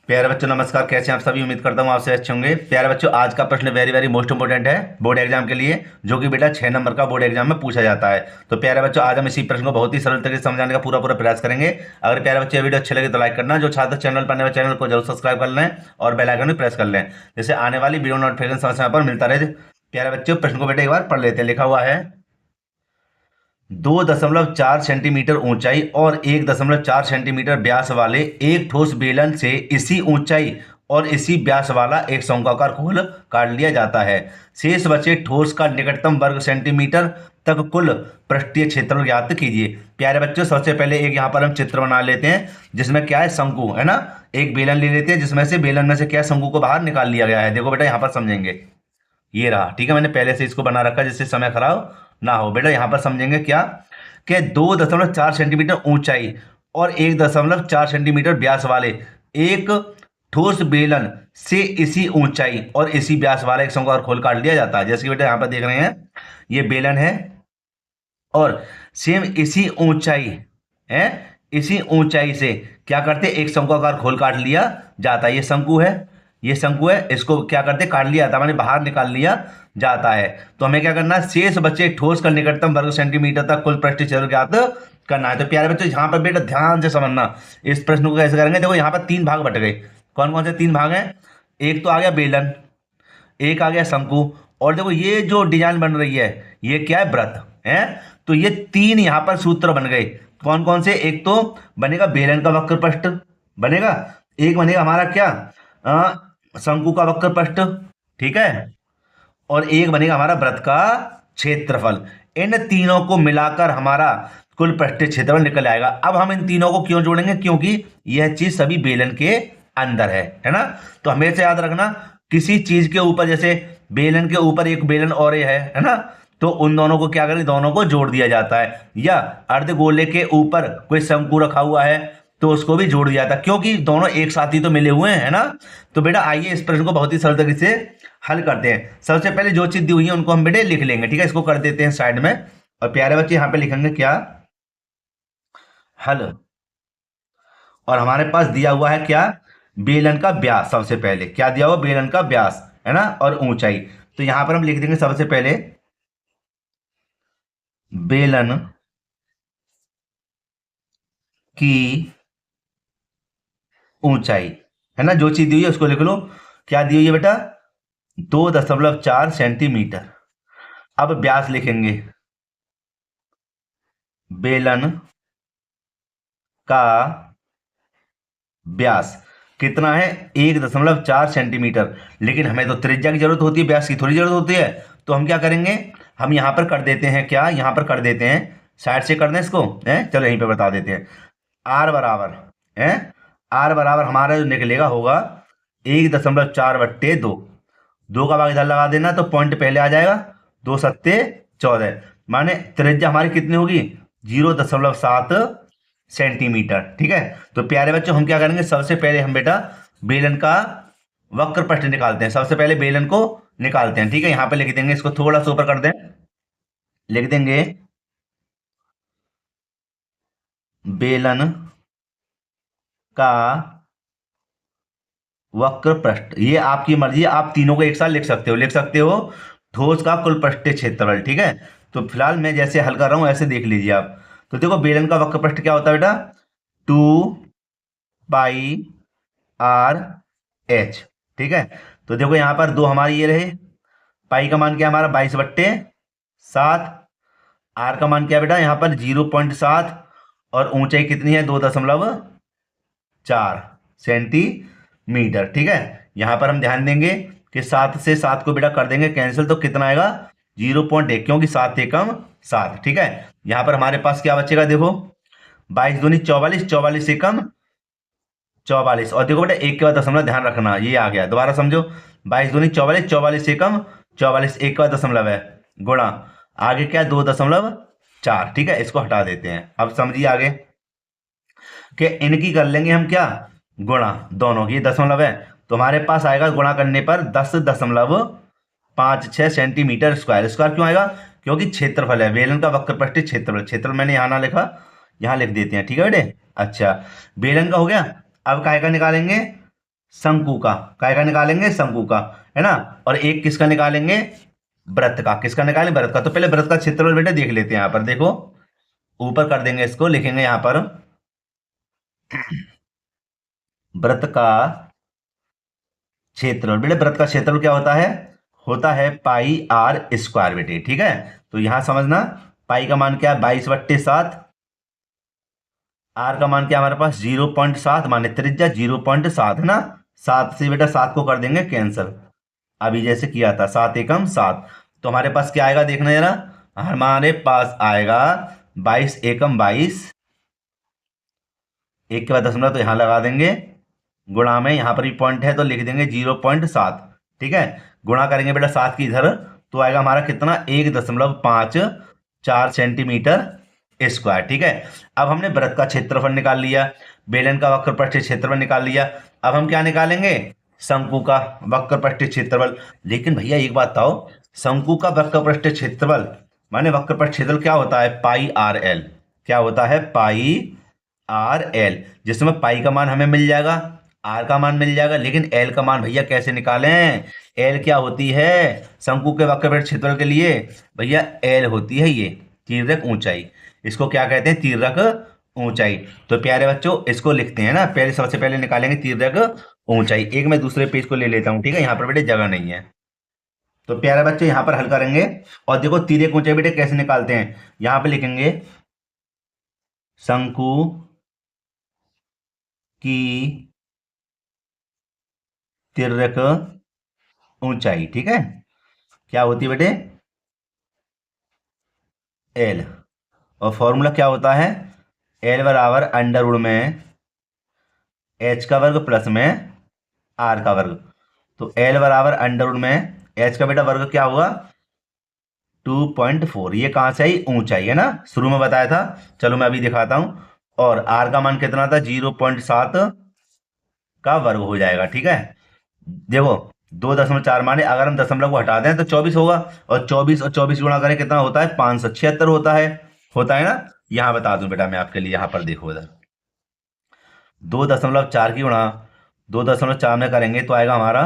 प्यारे बच्चों नमस्कार। कैसे हैं आप सभी? उम्मीद करता हूँ आपसे अच्छे होंगे। प्यारे बच्चों, आज का प्रश्न वेरी वेरी मोस्ट इंपोर्टेंट है बोर्ड एग्जाम के लिए, जो कि बेटा 6 नंबर का बोर्ड एग्जाम में पूछा जाता है। तो प्यारे बच्चों, आज हम इसी प्रश्न को बहुत ही सरल तरीके से समझाने का पूरा पूरा प्रयास करेंगे। अगर प्यारे बच्चे वीडियो अच्छे लगे तो लाइक करना, जो छात्र चैनल पर नए चैनल को जरूर सब्सक्राइब कर लें और बेल आइकन भी प्रेस कर लें, जिससे आने वाली वीडियो नोटिफिकेशन समय समय पर मिलता रहे। प्यारे बच्चों, प्रश्न को बेटा एक बार पढ़ लेते हैं। लिखा हुआ है 2.4 सेंटीमीटर ऊंचाई और 1.4 सेंटीमीटर व्यास वाले एक ठोस बेलन से इसी ऊंचाई और इसी व्यास वाला एक शंक्वाकार खोल काट लिया जाता है। शेष बचे ठोस का निकटतम वर्ग सेंटीमीटर तक कुल पृष्ठीय क्षेत्रफल ज्ञात कीजिए। प्यारे बच्चों, सबसे पहले एक यहाँ पर हम चित्र बना लेते हैं, जिसमें क्या है, शंकु है ना। एक बेलन ले लेते हैं, जिसमें से बेलन में से क्या शंकु को बाहर निकाल लिया गया है। देखो बेटा, यहाँ पर समझेंगे, ये रहा, ठीक है। मैंने पहले से इसको बना रखा जिससे समय खराब ना हो। बेटा यहां पर समझेंगे क्या कि 2.4 सेंटीमीटर ऊंचाई और 1.4 सेंटीमीटर व्यास वाले एक ठोस बेलन से इसी ऊंचाई और इसी व्यास वाला एक शंक्वाकार खोल काट लिया जाता है। जैसे कि बेटा यहां पर देख रहे हैं, ये बेलन है और सेम इसी ऊंचाई है, इसी ऊंचाई से क्या करते, एक शंक्वाकार खोल काट लिया जाता है। ये शंकु है, ये शंकु है, इसको क्या करते, काट लिया जाता है, मैंने बाहर निकाल लिया जाता है। तो हमें क्या करना है, शेष बचे ठोस का निकटतम वर्ग सेंटीमीटर तक कुल पृष्ठीय क्षेत्र ज्ञात करना है। तो प्यारे बच्चों, यहाँ पर बेटा ध्यान से समझना इस प्रश्न को कैसे करेंगे। देखो यहाँ पर 3 भाग बट गए। कौन कौन से 3 भाग हैं? एक तो आ गया बेलन, एक आ गया शंकु, और देखो ये जो डिजाइन बन रही है ये क्या है, व्रत है। तो ये 3 यहां पर सूत्र बन गए। कौन कौन से? एक तो बनेगा बेलन का वक्र पृष्ठ बनेगा, एक बनेगा हमारा क्या, शंकु का वक्र पृष्ठ, ठीक है, और एक बनेगा हमारा व्रत का क्षेत्रफल। इन तीनों को मिलाकर हमारा कुल पृष्ठीय क्षेत्रफल निकल आएगा। अब हम इन तीनों को क्यों जोड़ेंगे? क्योंकि यह चीज सभी बेलन के अंदर है ना। तो हमेशा याद रखना, किसी चीज के ऊपर, जैसे बेलन के ऊपर एक बेलन और ये है ना, तो उन दोनों को क्या करें, दोनों को जोड़ दिया जाता है। या अर्धगोले के ऊपर कोई शंकु रखा हुआ है तो उसको भी जोड़ दिया जाता है, क्योंकि दोनों एक साथ ही तो मिले हुए हैं, है ना। तो बेटा आइए इस प्रश्न को बहुत ही सरल तरीके से हल करते हैं। सबसे पहले जो चीज दी हुई है उनको हम बेटे लिख लेंगे, ठीक है। इसको कर देते हैं साइड में, और प्यारे बच्चे यहाँ पे लिखेंगे क्या, हल। और हमारे पास दिया हुआ है क्या, बेलन का व्यास। सबसे पहले क्या दिया हुआ, बेलन का व्यास है ना, और ऊंचाई। तो यहां पर हम लिख देंगे सबसे पहले बेलन की ऊंचाई, है ना। जो चीज दी हुई है उसको लिख लो। क्या दी हुई है बेटा, 2.4 सेंटीमीटर। अब व्यास लिखेंगे, बेलन का व्यास कितना है, 1.4 सेंटीमीटर। लेकिन हमें तो त्रिज्या की जरूरत होती है, व्यास की थोड़ी जरूरत होती है। तो हम क्या करेंगे, हम यहां पर कर देते हैं क्या, यहां पर कर देते हैं, साइड से कर दें इसको, है, चलो यहीं पे बता देते हैं। आर बराबर है, आर बराबर हमारा जो निकलेगा होगा 1.4/2। 2 का भाग इधर लगा देना तो पॉइंट पहले आ जाएगा, 2×7=14। माने त्रिज्या हमारी कितनी होगी, 0.7 सेंटीमीटर, ठीक है। तो प्यारे बच्चों, हम क्या करेंगे, सबसे पहले हम बेटा बेलन का वक्र पृष्ठ निकालते हैं। सबसे पहले बेलन को निकालते हैं, ठीक है। यहां पे लिख देंगे, इसको थोड़ा सा ऊपर कर दें, लिख देंगे बेलन का वक्र पृष्ठ। ये आपकी मर्जी है, आप तीनों को एक साथ लिख सकते हो, लिख सकते हो ठोस का कुल पृष्ठीय क्षेत्रफल, ठीक है। तो फिलहाल मैं जैसे हल कर रहा हूं ऐसे देख लीजिए आप। तो देखो बेलन का वक्र पृष्ठ क्या होता है बेटा, 2πr/h, ठीक है। तो देखो यहां पर 2 हमारी ये रहे, पाई का मान क्या हमारा 22/7, आर का मान क्या बेटा यहां पर 0.7, और ऊंचाई कितनी है, 2.4 सेंटीमीटर, ठीक है। यहां पर हम ध्यान देंगे कि 7 से 7 को बेटा कर देंगे कैंसिल, तो कितना आएगा 0.1, क्योंकि 7 एकम 7, ठीक है। यहां पर हमारे पास क्या बचेगा, देखो 22 दूनी 44, 44 एकम 44, और देखो बेटा एक के बाद दशमलव ध्यान रखना, ये आ गया, दोबारा समझो, 22 दूनी 44, 44 एकम 44, एक के बाद दशमलव है, गुणा आगे क्या, 2.4, ठीक है। इसको हटा देते हैं। अब समझिए आगे कि इनकी कर लेंगे हम क्या, गुणा, दोनों की दशमलव है, तो हमारे पास आएगा गुणा करने पर 10.56 सेंटीमीटर स्क्वायर। स्क्वायर क्यों आएगा, क्योंकि क्षेत्रफल है, बेलन का वक्र पृष्ठ क्षेत्रफल। क्षेत्रफल मैंने यहां ना लिखा, यहां लिख देते हैं, ठीक है बेटे। अच्छा, बेलन का हो गया। अब काहे का निकालेंगे, शंकु का, काय का निकालेंगे, शंकु का, है ना। और एक किसका निकालेंगे, वृत्त का। किसका निकालें, वृत्त का। तो पहले वृत्त का क्षेत्रफल बेटा देख लेते हैं। यहाँ पर देखो, ऊपर कर देंगे, इसको लिखेंगे यहाँ पर वृत्त का क्षेत्रफल। बेटे वृत्त का क्षेत्रफल क्या होता है, पाई आर स्क्वायर बेटे, ठीक है। तो यहां समझना, पाई का मान क्या है, 22/7। आर का मान क्या है हमारे पास, 0.7, माने त्रिज्या 0.7 है ना। 7 से बेटा 7 को कर देंगे कैंसिल, अभी जैसे किया था, 7 एकम 7। तो हमारे पास क्या आएगा देखना जरा, हमारे पास आएगा 22 एकम 22, एक के बाद दशमलव तो यहां लगा देंगे, गुणा में यहाँ पर भी पॉइंट है तो लिख देंगे 0.7, ठीक है। गुणा करेंगे बेटा 7 की इधर, तो आएगा हमारा कितना, 1.54 सेंटीमीटर स्क्वायर, ठीक है। अब हमने वृत्त का क्षेत्रफल निकाल लिया, बेलन का वक्रपृष्ठीय क्षेत्रफल निकाल लिया। अब हम क्या निकालेंगे, शंकु का वक्रपृष्ठीय क्षेत्रफल। लेकिन भैया एक बात बताओ, शंकु का वक्रपृष्ठीय क्षेत्रफल माने वक्रपृष्ठ क्षेत्रफल क्या होता है, पाई आर एल। क्या होता है, पाई आर एल, जिसमें पाई का मान हमें मिल जाएगा, आर का मान मिल जाएगा, लेकिन एल का मान भैया कैसे निकालें। एल क्या होती है शंकु के वक्रपृष्ठ क्षेत्रफल के लिए, भैया एल होती है ये तिर्यक ऊंचाई। इसको क्या कहते हैं, तिर्यक ऊंचाई। तो प्यारे बच्चों इसको लिखते हैं ना, पहले सबसे पहले निकालेंगे तिर्यक ऊंचाई। एक मैं दूसरे पेज को ले लेता हूँ, ठीक है, यहाँ पर बेटे जगह नहीं है। तो प्यारे बच्चे यहाँ पर हल करेंगे, और देखो तिर्यक ऊंचाई बेटे कैसे निकालते हैं, यहाँ पे लिखेंगे शंकु की तिर्यक ऊंचाई, ठीक है, क्या होती है बेटे, एल। और फॉर्मूला क्या होता है, एल बराबर अंडर रूट में एच का वर्ग प्लस में आर का वर्ग। तो एल बराबर अंडर रूट में एच का बेटा वर्ग क्या हुआ, 2.4। ये कहाँ से आई, ऊंचाई है ना, शुरू में बताया था। चलो मैं अभी दिखाता हूं। और आर का मान कितना था, 0.7 का वर्ग हो जाएगा, ठीक है। देखो 2.4 माने अगर हम दशमलव को हटा दें तो 24 होगा, और 24 गुणा करें कितना होता है, 576 होता है ना। यहां बता दूं बेटा मैं आपके लिए, यहां पर देखो इधर, 2.4 की गुणा 2.4 में करेंगे तो आएगा हमारा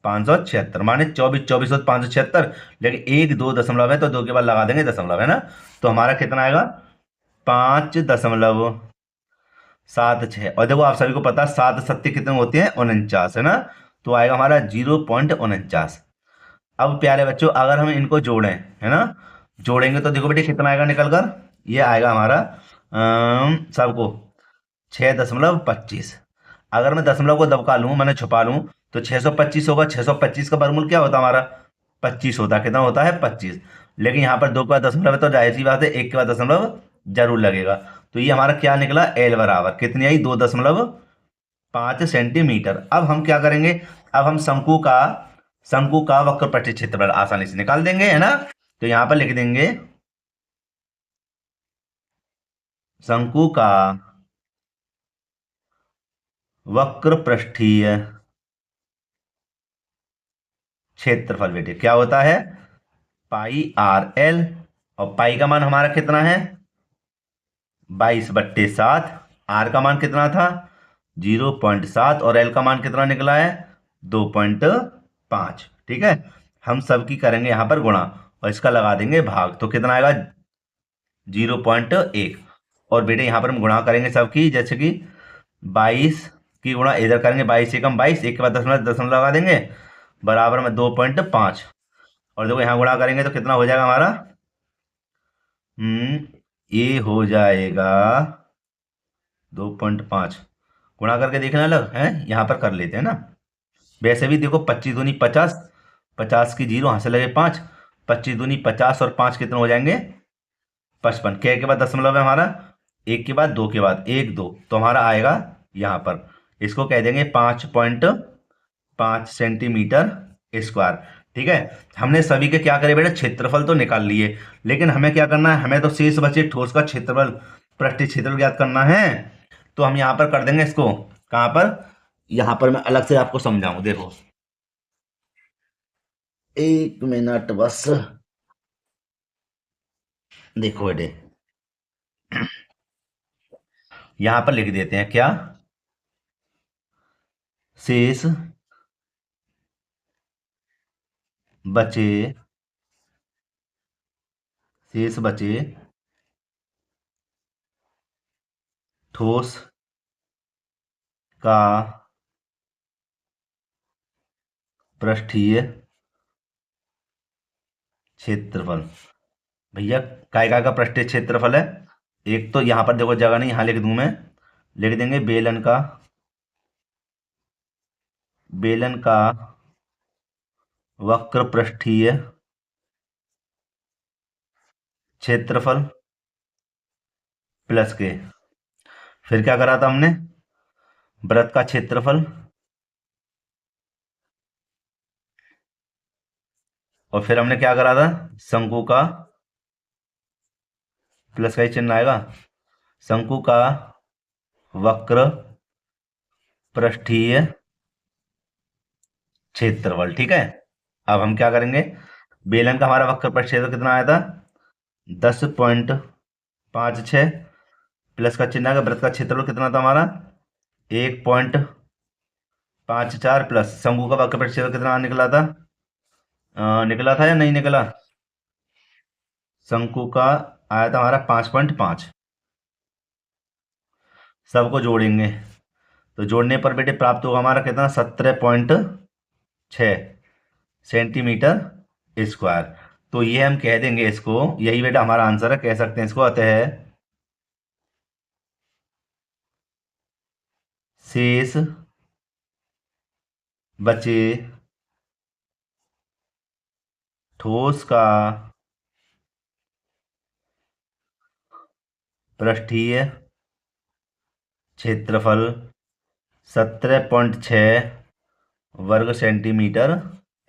576, माने 24 और 576। लेकिन एक दो दशमलव है तो दो के बाद लगा देंगे दशमलव, है ना। तो हमारा कितना आएगा, 5.76। और देखो आप सभी को पता है 7 सत्य कितने होते हैं, 49, है ना। तो आएगा हमारा 0.49। अब प्यारे बच्चों अगर हम इनको जोड़ें, है ना, जोड़ेंगे तो देखो बेटे कितना आएगा निकल कर, ये आएगा हमारा सबको 6.25। अगर मैं दशमलव को दबका लूं, मैंने छुपा लूं, तो 625 होगा। 625 का वर्गमूल क्या होता है हमारा, 25 होता है। कितना होता है, 25। लेकिन यहाँ पर दो के बाद दशमलव है तो जाहिर सी बात है एक के बाद दशमलव जरूर लगेगा। तो ये हमारा क्या निकला, एल बराबर कितनी आई, 2.5 सेंटीमीटर। अब हम क्या करेंगे, अब हम शंकु का वक्रपृष्ठीय क्षेत्रफल आसानी से निकाल देंगे, है ना। तो यहां पर लिख देंगे शंकु का वक्रपृष्ठीय क्षेत्रफल बेटे क्या होता है, पाई आर एल। और पाई का मान हमारा कितना है, 22/7। आर का मान कितना था, 0.7। और एल का मान कितना निकला है, 2.5, ठीक है। हम सबकी करेंगे यहाँ पर गुणा, और इसका लगा देंगे भाग, तो कितना आएगा, 0.1। और बेटे यहाँ पर हम गुणा करेंगे सबकी, जैसे कि 22 की गुणा इधर करेंगे, 22 एकम 22, एक के बाद दशमलव दशमलव लगा देंगे, बराबर में 2.5। और देखो यहाँ गुणा करेंगे तो कितना हो जाएगा हमारा, ये हो जाएगा 2.5। गुणा करके देखने अलग है, यहाँ पर कर लेते हैं ना। वैसे भी देखो 25 दूनी 50, 50 की जीरो यहाँ से लगे 5, 25 दूनी 50 और 5 कितने हो जाएंगे, 55। क्या के बाद दशमलव है हमारा, एक के बाद दो के बाद एक दो, तो हमारा आएगा यहाँ पर, इसको कह देंगे 5.5 सेंटीमीटर स्क्वायर, ठीक है। हमने सभी के क्या करे बेटा, क्षेत्रफल तो निकाल लिए, लेकिन हमें क्या करना है, हमें तो शेष बचे ठोस का क्षेत्रफल, पृष्ठीय क्षेत्रफल ज्ञात करना है। तो हम यहाँ पर कर देंगे इसको, कहाँ पर, यहाँ पर मैं अलग से आपको समझाऊं, देखो 1 मिनट बस, देखो बेटे यहाँ पर लिख देते हैं क्या, शेष बचे शेष बचे ठोस का पृष्ठीय क्षेत्रफल। भैया काय का पृष्ठीय क्षेत्रफल है। एक तो यहां पर देखो जगह नहीं, यहां लिख दूं मैं, लिख देंगे बेलन का वक्र पृष्ठीय क्षेत्रफल प्लस के, फिर क्या करा था हमने, वृत्त का क्षेत्रफल, और फिर हमने क्या करा था, शंकु का, प्लस का ही चिन्ह आएगा, शंकु का वक्र पृष्ठीय क्षेत्रफल। ठीक है, अब हम क्या करेंगे, बेलन का हमारा वक्र पृष्ठ क्षेत्रफल कितना आया था, 10.56, प्लस का चिन्ह आएगा, वृत्त का क्षेत्रफल कितना था हमारा, 1.54, प्लस शंकु का वक्र पृष्ठ क्षेत्रफल कितना निकला था, निकला था या नहीं निकला, शंकु का आया था हमारा 5.5। सबको जोड़ेंगे तो जोड़ने पर बेटे प्राप्त होगा हमारा कितना, 17.6 सेंटीमीटर स्क्वायर। तो ये हम कह देंगे इसको, यही बेटा हमारा आंसर है, कह सकते हैं इसको, अतः शेष बचे ठोस का पृष्ठीय क्षेत्रफल 17.6 वर्ग सेंटीमीटर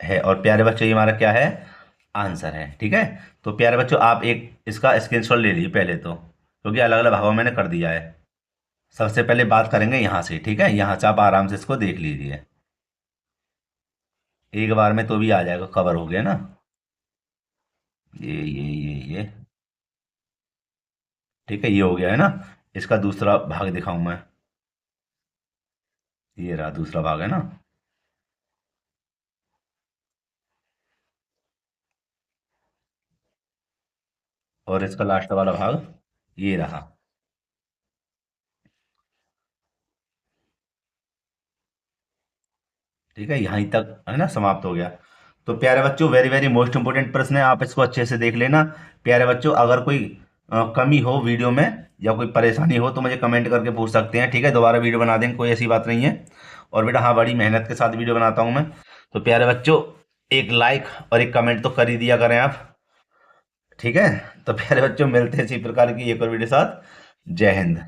है। और प्यारे बच्चों ये हमारा क्या है, आंसर है। ठीक है, तो प्यारे बच्चों आप एक इसका स्क्रीनशॉट ले लीजिए पहले तो, क्योंकि अलग अलग भागों में मैंने कर दिया है। सबसे पहले बात करेंगे यहाँ से, ठीक है, यहाँ से आप आराम से इसको देख लीजिए, एक बार में तो भी आ जाएगा, कवर हो गया ना, ये ठीक है, ये हो गया है ना। इसका दूसरा भाग दिखाऊं मैं, ये रहा दूसरा भाग है ना, और इसका लास्ट वाला भाग ये रहा। ठीक है, यहीं तक है ना, समाप्त हो गया। तो प्यारे बच्चों वेरी वेरी मोस्ट इंपोर्टेंट प्रश्न है, आप इसको अच्छे से देख लेना। प्यारे बच्चों अगर कोई कमी हो वीडियो में या कोई परेशानी हो तो मुझे कमेंट करके पूछ सकते हैं। ठीक है, दोबारा वीडियो बना देंगे, कोई ऐसी बात नहीं है। और बेटा हाँ, बड़ी मेहनत के साथ वीडियो बनाता हूँ मैं। तो प्यारे बच्चों एक लाइक और एक कमेंट तो कर ही दिया करें आप। ठीक है, तो प्यारे बच्चों मिलते हैं इसी प्रकार की एक और वीडियो के साथ। जय हिंद।